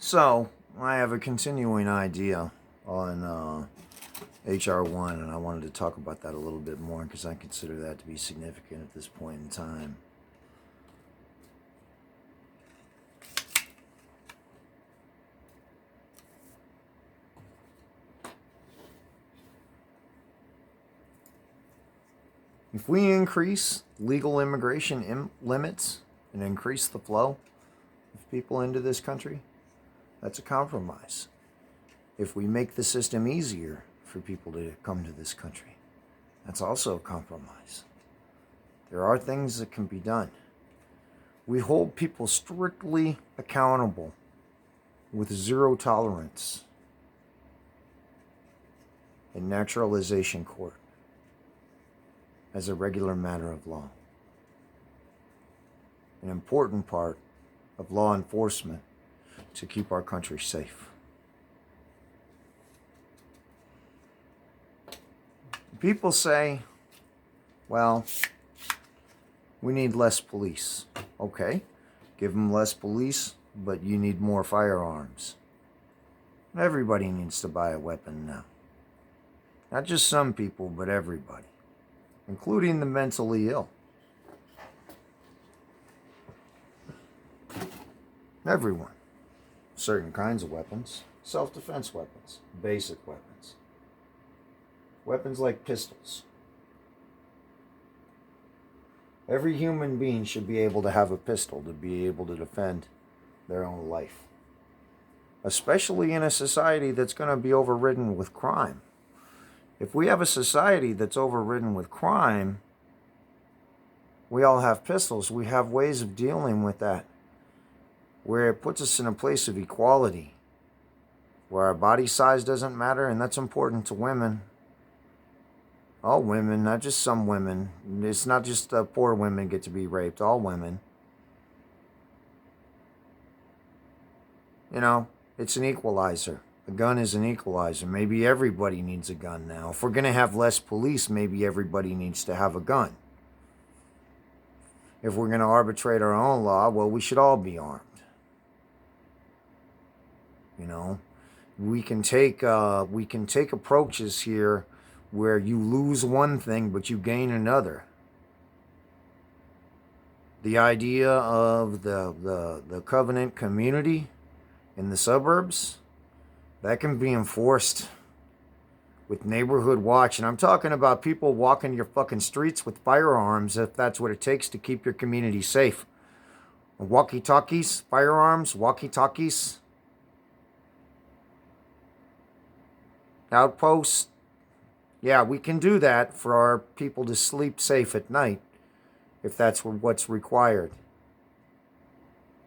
So, I have a continuing idea on HR1, and I wanted to talk about that a little bit more because I consider that to be significant at this point in time. If we increase legal immigration limits and increase the flow of people into this country, that's a compromise. If we make the system easier for people to come to this country, that's also a compromise. There are things that can be done. We hold people strictly accountable with zero tolerance in naturalization court as a regular matter of law. An important part of law enforcement to keep our country safe. People say, well, we need less police. Okay, give them less police, but you need more firearms. Everybody needs to buy a weapon now. Not just some people, but everybody, including the mentally ill. Everyone. Certain kinds of weapons, self-defense weapons, basic weapons. Weapons like pistols. Every human being should be able to have a pistol to be able to defend their own life. Especially in a society that's going to be overridden with crime. If we have a society that's overridden with crime, we all have pistols. We have ways of dealing with that, where it puts us in a place of equality, where our body size doesn't matter, and that's important to women. All women, not just some women. It's not just poor women get to be raped. All women. You know, it's an equalizer. A gun is an equalizer. Maybe everybody needs a gun now. If we're going to have less police, maybe everybody needs to have a gun. If we're going to arbitrate our own law, well, we should all be armed. You know, we can take approaches here where you lose one thing but you gain another. The idea of the covenant community in the suburbs, that can be enforced with neighborhood watch. And I'm talking about people walking your fucking streets with firearms if that's what it takes to keep your community safe. Walkie-talkies, firearms, walkie-talkies, outposts. Yeah, we can do that for our people to sleep safe at night if that's what's required.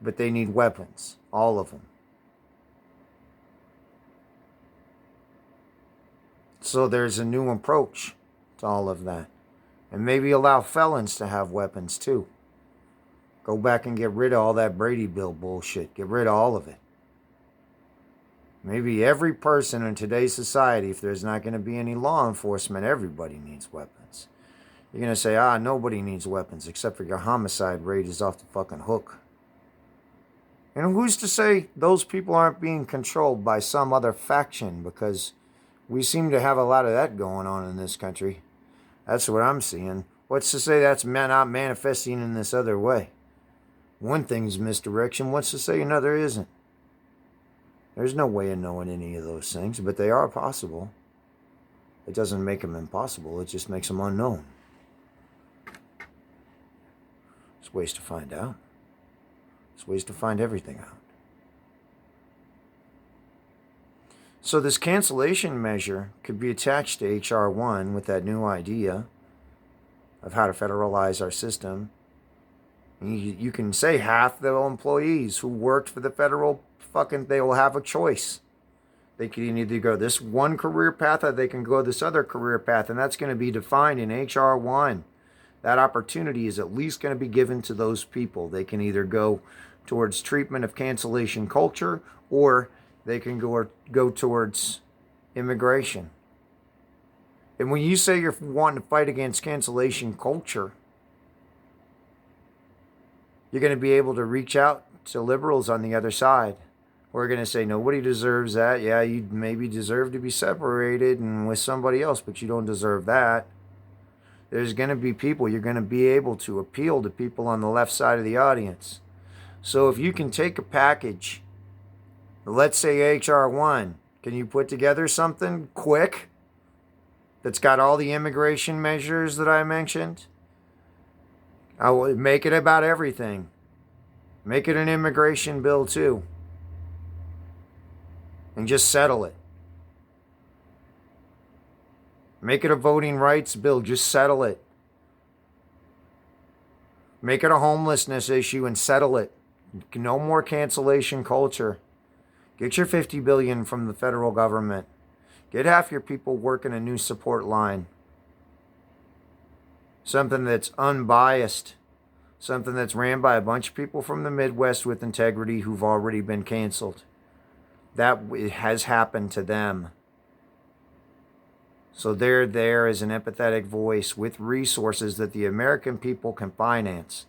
But they need weapons, all of them. So there's a new approach to all of that. And maybe allow felons to have weapons too. Go back and get rid of all that Brady Bill bullshit. Get rid of all of it. Maybe every person in today's society, if there's not going to be any law enforcement, everybody needs weapons. You're going to say, nobody needs weapons except for your homicide rate is off the fucking hook. And who's to say those people aren't being controlled by some other faction? Because we seem to have a lot of that going on in this country. That's what I'm seeing. What's to say that's not manifesting in this other way? One thing's misdirection. What's to say another isn't? There's no way of knowing any of those things, but they are possible. It doesn't make them impossible. It just makes them unknown. There's ways to find out. There's ways to find everything out. So this cancellation measure could be attached to HR1 with that new idea of how to federalize our system. You can say half the employees who worked for the federal they will have a choice. They can either go this one career path or they can go this other career path, and that's going to be defined in HR1. That opportunity is at least going to be given to those people. They can either go towards treatment of cancellation culture or they can go towards immigration. And when you say you're wanting to fight against cancellation culture, you're going to be able to reach out to liberals on the other side We're going to say nobody deserves that. Yeah, you maybe deserve to be separated and with somebody else, but you don't deserve that. There's going to be people, you're going to be able to appeal to people on the left side of the audience. So if you can take a package, let's say H.R. 1, can you put together something quick that's got all the immigration measures that I mentioned? I will make it about everything. Make it an immigration bill too. And just settle it. Make it a voting rights bill. Just settle it. Make it a homelessness issue and settle it. No more cancellation culture. Get your $50 billion from the federal government. Get half your people working a new support line. Something that's unbiased. Something that's ran by a bunch of people from the Midwest with integrity who've already been canceled. That has happened to them. So they're there as an empathetic voice with resources that the American people can finance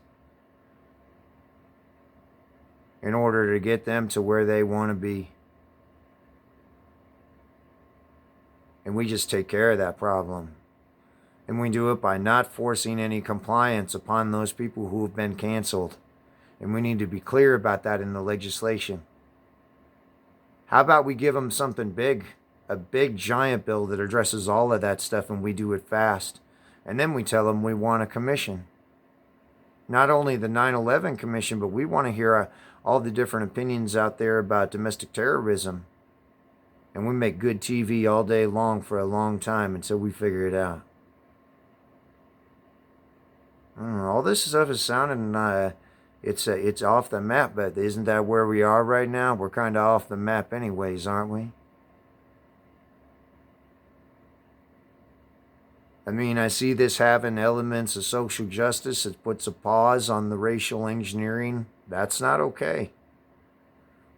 in order to get them to where they want to be. And we just take care of that problem. And we do it by not forcing any compliance upon those people who have been canceled. And we need to be clear about that in the legislation. How about we give them something big, a big giant bill that addresses all of that stuff, and we do it fast. And then we tell them we want a commission. Not only the 9/11 commission, but we want to hear all the different opinions out there about domestic terrorism. And we make good TV all day long for a long time until we figure it out. I don't know, all this stuff is sounding, it's off the map, but isn't that where we are right now? We're kind of off the map anyways, aren't we? I mean, I see this having elements of social justice. It puts a pause on the racial engineering. That's not okay.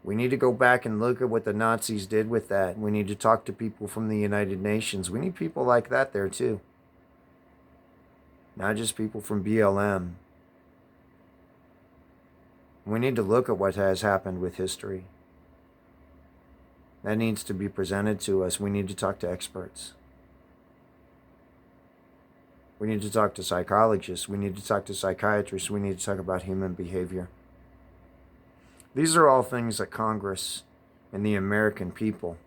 We need to go back and look at what the Nazis did with that. We need to talk to people from the United Nations. We need people like that there too. Not just people from BLM. We need to look at what has happened with history. That needs to be presented to us. We need to talk to experts. We need to talk to psychologists. We need to talk to psychiatrists. We need to talk about human behavior. These are all things that Congress and the American people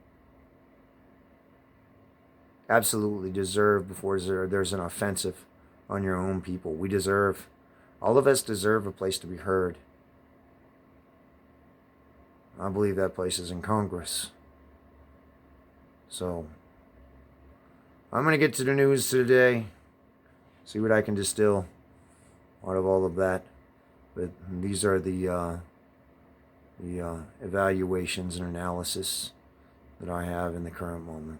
absolutely deserve before there's an offensive on your own people. All of us deserve a place to be heard. I believe that place is in Congress. So, I'm going to get to the news today. See what I can distill out of all of that. But these are the evaluations and analysis that I have in the current moment.